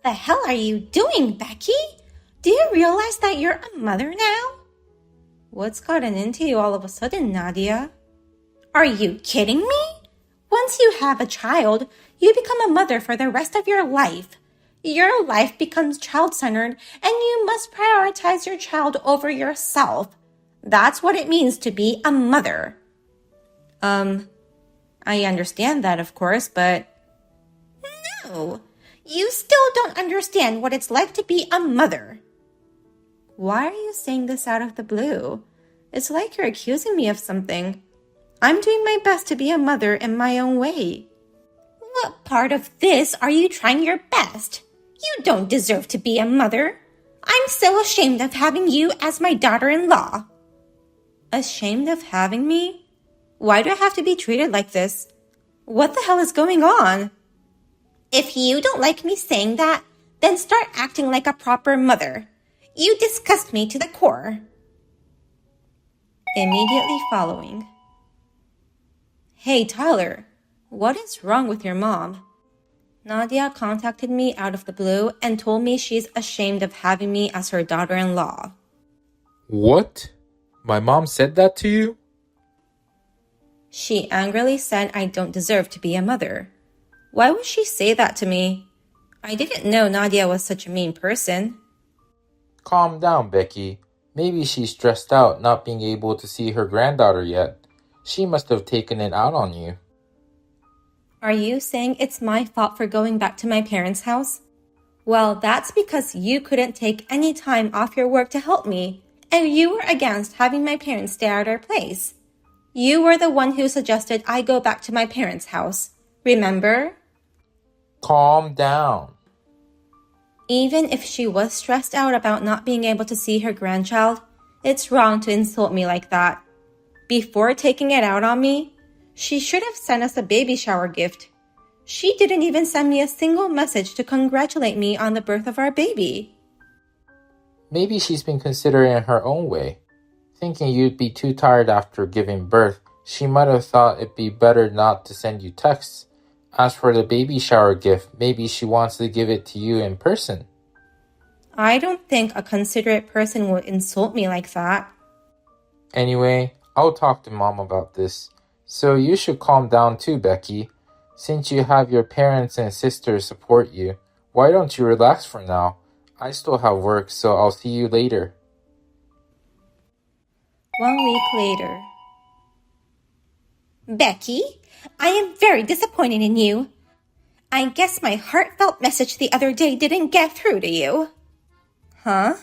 the hell are you doing, Becky? Do you realize that you're a mother now? What's gotten into you all of a sudden, Nadia? Are you kidding me? Once you have a child, you become a mother for the rest of your life. Your life becomes child-centered, and you must prioritize your child over yourself. That's what it means to be a mother. I understand that, of course, but... No, you still don't understand what it's like to be a mother. Why are you saying this out of the blue? It's like you're accusing me of something. I'm doing my best to be a mother in my own way. What part of this are you trying your best? You don't deserve to be a mother. I'm so ashamed of having you as my daughter-in-law. Ashamed of having me? Why do I have to be treated like this? What the hell is going on? If you don't like me saying that, then start acting like a proper mother. You disgust me to the core. Immediately following. Hey, Tyler, what is wrong with your mom? Nadia contacted me out of the blue and told me she's ashamed of having me as her daughter-in-law. What? My mom said that to you? She angrily said I don't deserve to be a mother. Why would she say that to me? I didn't know Nadia was such a mean person. Calm down, Becky. Maybe she's stressed out not being able to see her granddaughter yet. She must have taken it out on you. Are you saying it's my fault for going back to my parents' house? Well, that's because you couldn't take any time off your work to help me, and you were against having my parents stay at our place. You were the one who suggested I go back to my parents' house. Remember? Calm down. Even if she was stressed out about not being able to see her grandchild, it's wrong to insult me like that. Before taking it out on me, she should have sent us a baby shower gift. She didn't even send me a single message to congratulate me on the birth of our baby. Maybe she's been considering it her own way. Thinking you'd be too tired after giving birth, she might have thought it'd be better not to send you texts. As for the baby shower gift, maybe she wants to give it to you in person. I don't think a considerate person would insult me like that. Anyway, I'll talk to Mom about this. So you should calm down too, Becky. Since you have your parents and sisters support you, why don't you relax for now? I still have work, so I'll see you later. 1 week later. Becky, I am very disappointed in you. I guess my heartfelt message the other day didn't get through to you. Huh?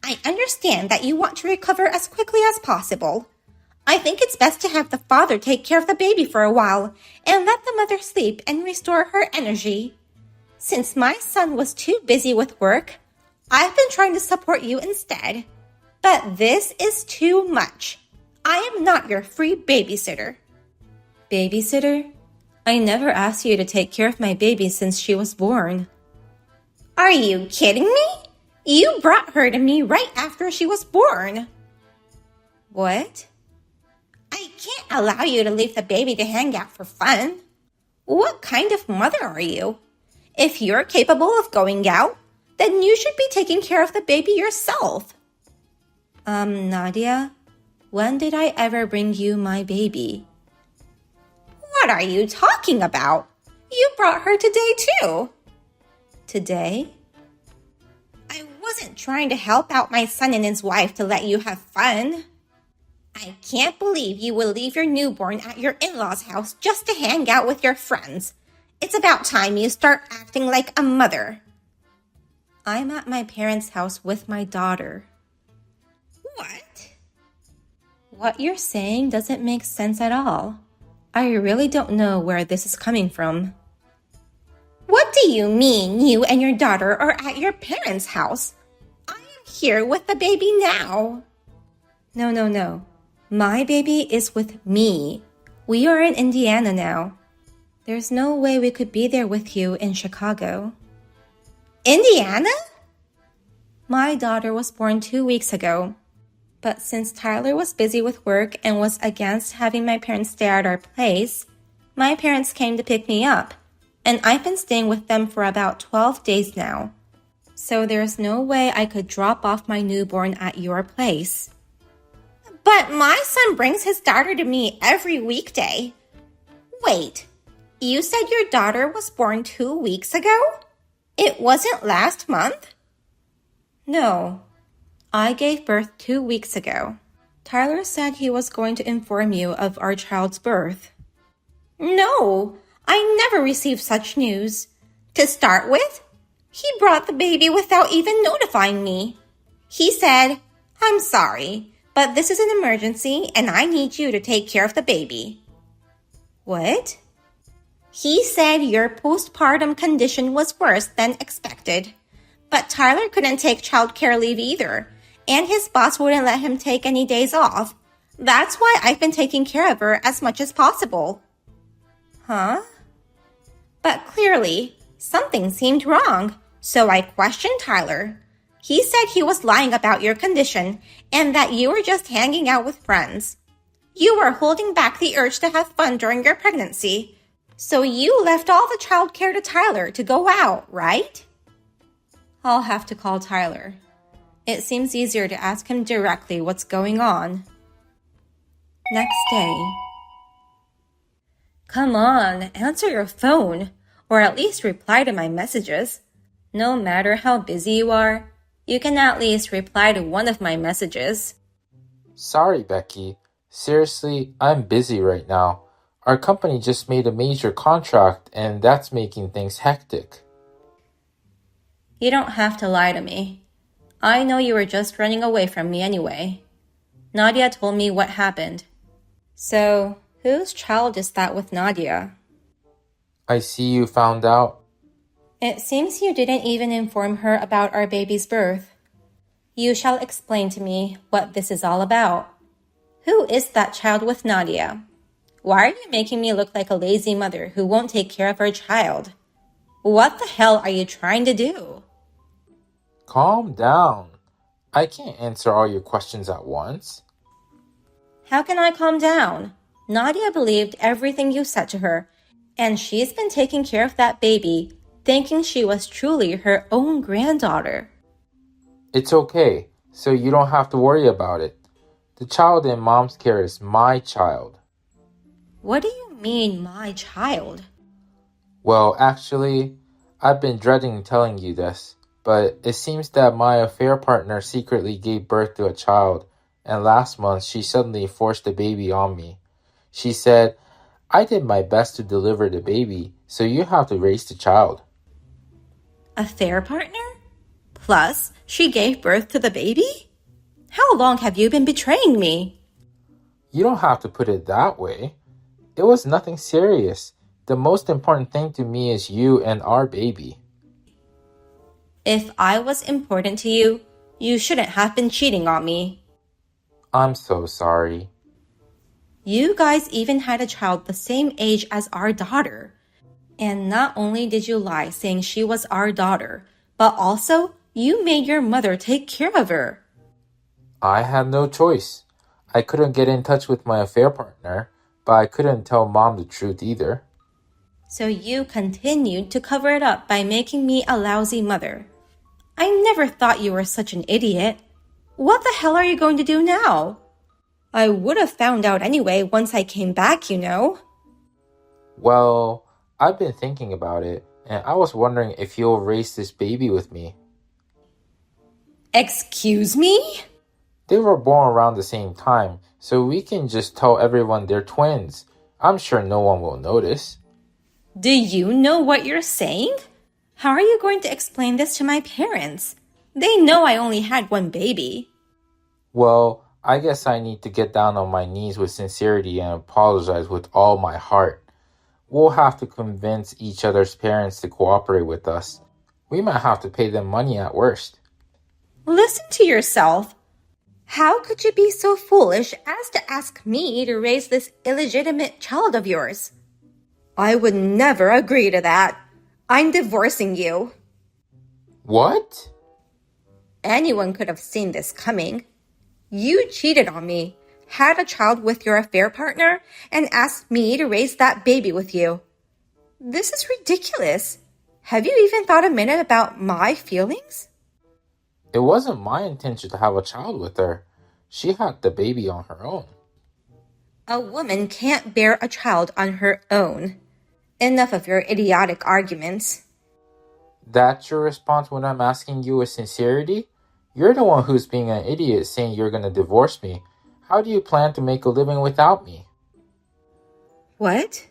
I understand that you want to recover as quickly as possible. I think it's best to have the father take care of the baby for a while and let the mother sleep and restore her energy. Since my son was too busy with work, I've been trying to support you instead. But this is too much. I am not your free babysitter. Babysitter? I never asked you to take care of my baby since she was born. Are you kidding me? You brought her to me right after she was born. What? I can't allow you to leave the baby to hang out for fun. What kind of mother are you? If you're capable of going out, then you should be taking care of the baby yourself. Nadia, when did I ever bring you my baby? What are you talking about? You brought her today too. Today? I wasn't trying to help out my son and his wife to let you have fun. I can't believe you will leave your newborn at your in-laws' house just to hang out with your friends. It's about time you start acting like a mother. I'm at my parents' house with my daughter. What? What you're saying doesn't make sense at all. I really don't know where this is coming from. What do you mean you and your daughter are at your parents' house? I am here with the baby now. No. My baby is with me. We are in Indiana now. There's no way we could be there with you in Chicago. Indiana? My daughter was born 2 weeks ago. But since Tyler was busy with work and was against having my parents stay at our place, my parents came to pick me up, and I've been staying with them for about 12 days now. So there's no way I could drop off my newborn at your place. But my son brings his daughter to me every weekday. Wait, you said your daughter was born 2 weeks ago? It wasn't last month? No, I gave birth 2 weeks ago. Tyler said he was going to inform you of our child's birth. No, I never received such news. To start with, he brought the baby without even notifying me. He said, "I'm sorry, but this is an emergency and I need you to take care of the baby." What? He said your postpartum condition was worse than expected. But Tyler couldn't take childcare leave either, and his boss wouldn't let him take any days off. That's why I've been taking care of her as much as possible. Huh? But clearly, something seemed wrong, so I questioned Tyler. He said he was lying about your condition and that you were just hanging out with friends. You were holding back the urge to have fun during your pregnancy, so you left all the childcare to Tyler to go out, right? I'll have to call Tyler. It seems easier to ask him directly what's going on. Next day. Come on, answer your phone, or at least reply to my messages. No matter how busy you are, you can at least reply to one of my messages. Sorry, Becky. Seriously, I'm busy right now. Our company just made a major contract and that's making things hectic. You don't have to lie to me. I know you were just running away from me anyway. Nadia told me what happened. So, whose child is that with Nadia? I see you found out. It seems you didn't even inform her about our baby's birth. You shall explain to me what this is all about. Who is that child with Nadia? Why are you making me look like a lazy mother who won't take care of her child? What the hell are you trying to do? Calm down. I can't answer all your questions at once. How can I calm down? Nadia believed everything you said to her, and she's been taking care of that baby, thinking she was truly her own granddaughter. It's okay, so you don't have to worry about it. The child in mom's care is my child. What do you mean, my child? Well, actually, I've been dreading telling you this, but it seems that my affair partner secretly gave birth to a child, and last month she suddenly forced the baby on me. She said, "I did my best to deliver the baby, so you have to raise the child." Affair partner? Plus, she gave birth to the baby? How long have you been betraying me? You don't have to put it that way. It was nothing serious. The most important thing to me is you and our baby. If I was important to you, you shouldn't have been cheating on me. I'm so sorry. You guys even had a child the same age as our daughter. And not only did you lie saying she was our daughter, but also you made your mother take care of her. I had no choice. I couldn't get in touch with my affair partner, but I couldn't tell mom the truth either. So you continued to cover it up by making me a lousy mother. I never thought you were such an idiot. What the hell are you going to do now? I would have found out anyway once I came back, you know. Well, I've been thinking about it, and I was wondering if you'll raise this baby with me. Excuse me? They were born around the same time, so we can just tell everyone they're twins. I'm sure no one will notice. Do you know what you're saying? How are you going to explain this to my parents? They know I only had one baby. Well, I guess I need to get down on my knees with sincerity and apologize with all my heart. We'll have to convince each other's parents to cooperate with us. We might have to pay them money at worst. Listen to yourself. How could you be so foolish as to ask me to raise this illegitimate child of yours? I would never agree to that. I'm divorcing you. What? Anyone could have seen this coming. You cheated on me, had a child with your affair partner, and asked me to raise that baby with you. This is ridiculous. Have you even thought a minute about my feelings? It wasn't my intention to have a child with her. She had the baby on her own. A woman can't bear a child on her own. Enough of your idiotic arguments. That's your response when I'm asking you with sincerity? You're the one who's being an idiot saying you're gonna divorce me. How do you plan to make a living without me? What?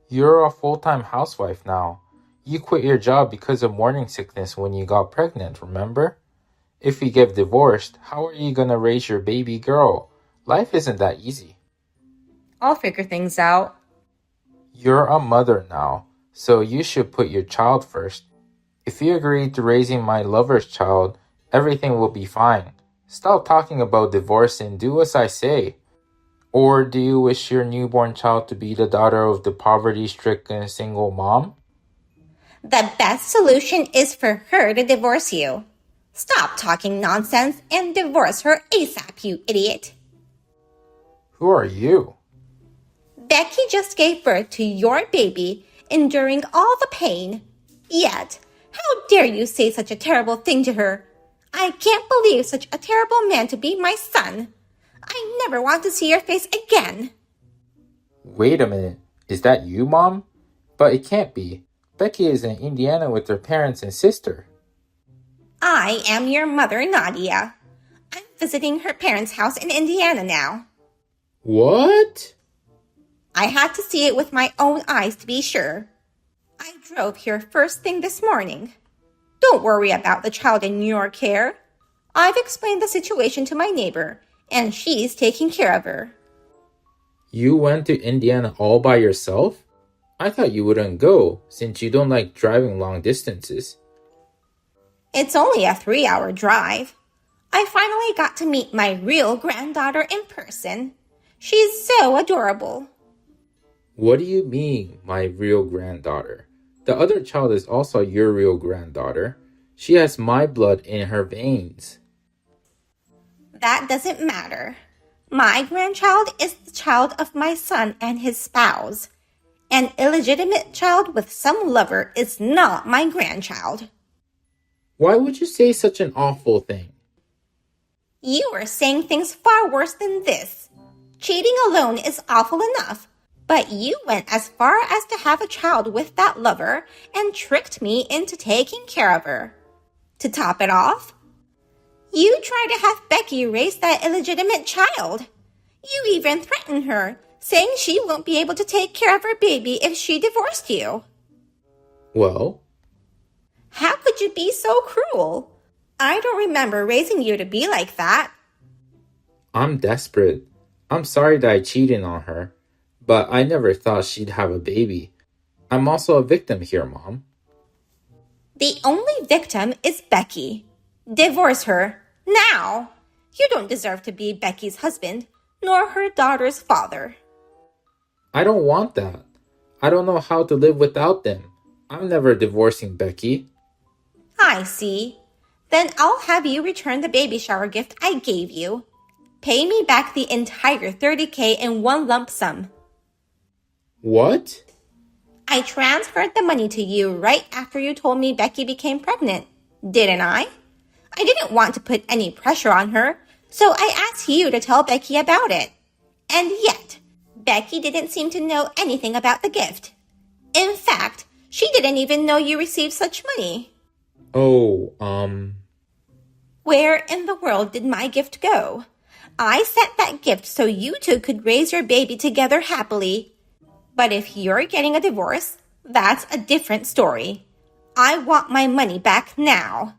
You're a full-time housewife now. You quit your job because of morning sickness when you got pregnant, remember? If you get divorced, how are you gonna raise your baby girl? Life isn't that easy. I'll figure things out. You're a mother now, so you should put your child first. If you agree to raising my lover's child, everything will be fine. Stop talking about divorce and do as I say. Or do you wish your newborn child to be the daughter of the poverty-stricken single mom? The best solution is for her to divorce you. Stop talking nonsense and divorce her ASAP, you idiot. Who are you? Becky just gave birth to your baby, enduring all the pain. Yet, how dare you say such a terrible thing to her? I can't believe such a terrible man to be my son. I never want to see your face again. Wait a minute. Is that you, Mom? But it can't be. Becky is in Indiana with her parents and sister. I am your mother, Nadia. I'm visiting her parents' house in Indiana now. What? I had to see it with my own eyes to be sure. I drove here first thing this morning. Don't worry about the child in your care. I've explained the situation to my neighbor, and she's taking care of her. You went to Indiana all by yourself? I thought you wouldn't go, since you don't like driving long distances. It's only a 3-hour drive. I finally got to meet my real granddaughter in person. She's so adorable. What do you mean, my real granddaughter? The other child is also your real granddaughter. She has my blood in her veins. That doesn't matter. My grandchild is the child of my son and his spouse. An illegitimate child with some lover is not my grandchild. Why would you say such an awful thing? You are saying things far worse than this. Cheating alone is awful enough, but you went as far as to have a child with that lover and tricked me into taking care of her. To top it off, you tried to have Becky raise that illegitimate child. You even threatened her, saying she won't be able to take care of her baby if she divorced you. Well? How could you be so cruel? I don't remember raising you to be like that. I'm desperate. I'm sorry that I cheated on her, but I never thought she'd have a baby. I'm also a victim here, Mom. The only victim is Becky. Divorce her, now. You don't deserve to be Becky's husband, nor her daughter's father. I don't want that. I don't know how to live without them. I'm never divorcing Becky. I see. Then I'll have you return the baby shower gift I gave you. Pay me back the entire $30,000 in one lump sum. What? I transferred the money to you right after you told me Becky became pregnant, didn't I? I didn't want to put any pressure on her, so I asked you to tell Becky about it. And yet, Becky didn't seem to know anything about the gift. In fact, she didn't even know you received such money. Oh, Where in the world did my gift go? I sent that gift so you two could raise your baby together happily. But if you're getting a divorce, that's a different story. I want my money back now.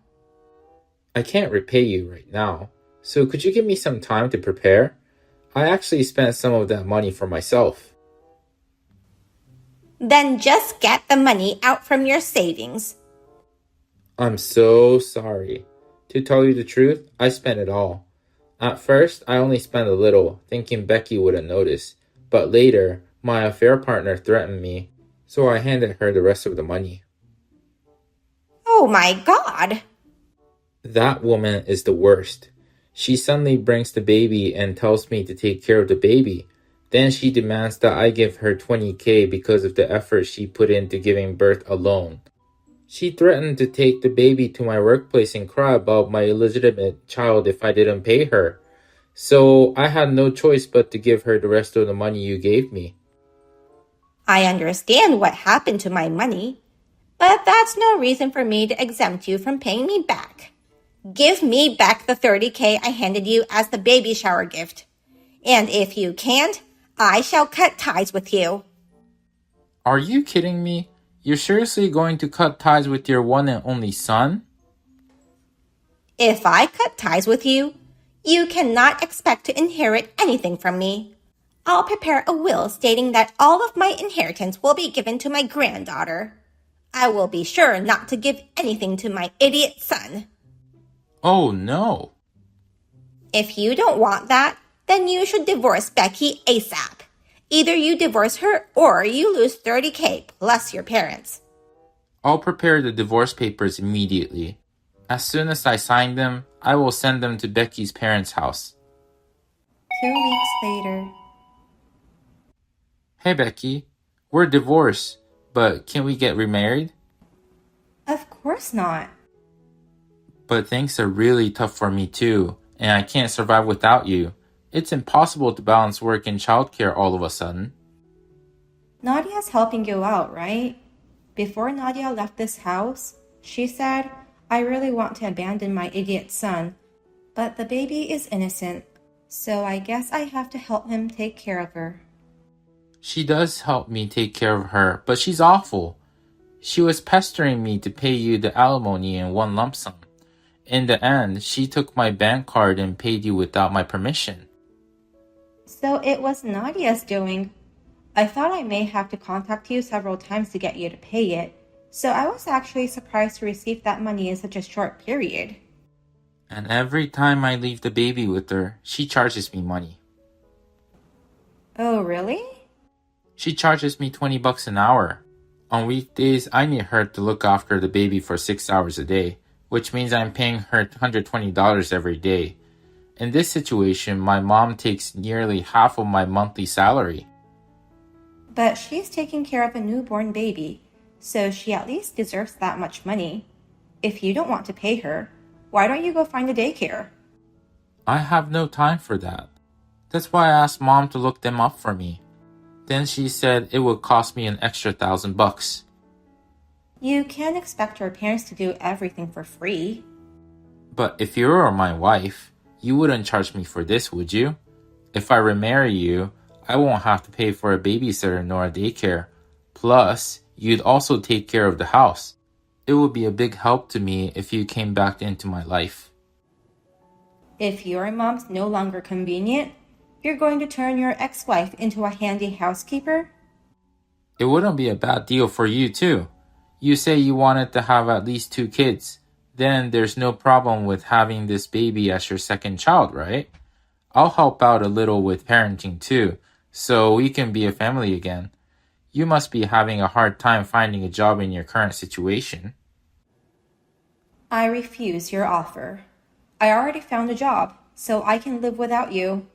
I can't repay you right now, so could you give me some time to prepare? I actually spent some of that money for myself. Then just get the money out from your savings. I'm so sorry. To tell you the truth, I spent it all. At first, I only spent a little, thinking Becky wouldn't notice. But later, my affair partner threatened me, so I handed her the rest of the money. Oh my God! That woman is the worst. She suddenly brings the baby and tells me to take care of the baby. Then she demands that I give her $20K because of the effort she put into giving birth alone. She threatened to take the baby to my workplace and cry about my illegitimate child if I didn't pay her. So I had no choice but to give her the rest of the money you gave me. I understand what happened to my money, but that's no reason for me to exempt you from paying me back. Give me back the $30K I handed you as the baby shower gift. And if you can't, I shall cut ties with you. Are you kidding me? You're seriously going to cut ties with your one and only son? If I cut ties with you, you cannot expect to inherit anything from me. I'll prepare a will stating that all of my inheritance will be given to my granddaughter. I will be sure not to give anything to my idiot son. Oh no. If you don't want that, then you should divorce Becky ASAP. Either you divorce her or you lose $30K plus your parents. I'll prepare the divorce papers immediately. As soon as I sign them, I will send them to Becky's parents' house. 2 weeks later. Hey Becky, we're divorced, but can we get remarried? Of course not. But things are really tough for me too, and I can't survive without you. It's impossible to balance work and childcare all of a sudden. Nadia's helping you out, right? Before Nadia left this house, she said, I really want to abandon my idiot son, but the baby is innocent, so I guess I have to help him take care of her. She does help me take care of her, but she's awful. She was pestering me to pay you the alimony in one lump sum. In the end, she took my bank card and paid you without my permission. So it was Nadia's doing. I thought I may have to contact you several times to get you to pay it, so I was actually surprised to receive that money in such a short period. And every time I leave the baby with her, she charges me money. Oh, really? She charges me $20 an hour. On weekdays, I need her to look after the baby for 6 hours a day, which means I'm paying her $120 every day. In this situation, my mom takes nearly half of my monthly salary. But she's taking care of a newborn baby, so she at least deserves that much money. If you don't want to pay her, why don't you go find a daycare? I have no time for that. That's why I asked Mom to look them up for me. Then she said it would cost me an extra $1,000. You can't expect your parents to do everything for free. But if you were my wife, you wouldn't charge me for this, would you? If I remarry you, I won't have to pay for a babysitter nor a daycare. Plus, you'd also take care of the house. It would be a big help to me if you came back into my life. If your mom's no longer convenient, you're going to turn your ex-wife into a handy housekeeper? It wouldn't be a bad deal for you too. You say you wanted to have at least 2 kids. Then there's no problem with having this baby as your second child, right? I'll help out a little with parenting too, so we can be a family again. You must be having a hard time finding a job in your current situation. I refuse your offer. I already found a job, so I can live without you.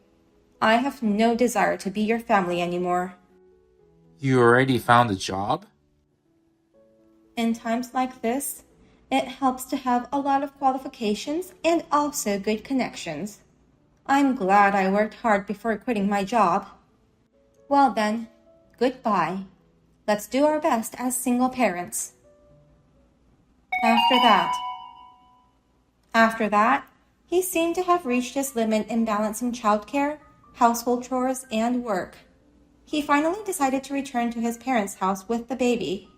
I have no desire to be your family anymore. You already found a job? In times like this, it helps to have a lot of qualifications and also good connections. I'm glad I worked hard before quitting my job. Well then, goodbye. Let's do our best as single parents. After that, he seemed to have reached his limit in balancing childcare, household chores, and work. He finally decided to return to his parents' house with the baby.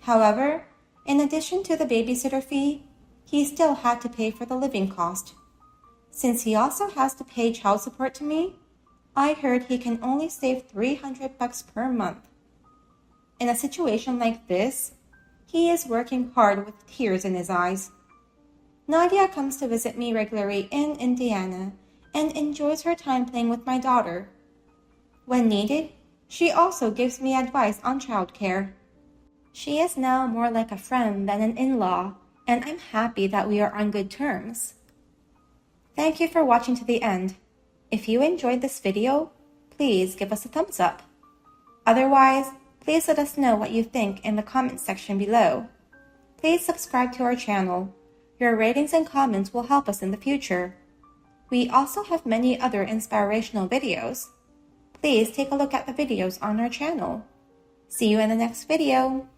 However, in addition to the babysitter fee, he still had to pay for the living cost. Since he also has to pay child support to me, I heard he can only save $300 per month. In a situation like this, he is working hard with tears in his eyes. Nadia comes to visit me regularly in Indiana and enjoys her time playing with my daughter. When needed, she also gives me advice on childcare. She is now more like a friend than an in-law, and I'm happy that we are on good terms. Thank you for watching to the end. If you enjoyed this video, please give us a thumbs up. Otherwise, please let us know what you think in the comments section below. Please subscribe to our channel. Your ratings and comments will help us in the future. We also have many other inspirational videos. Please take a look at the videos on our channel. See you in the next video.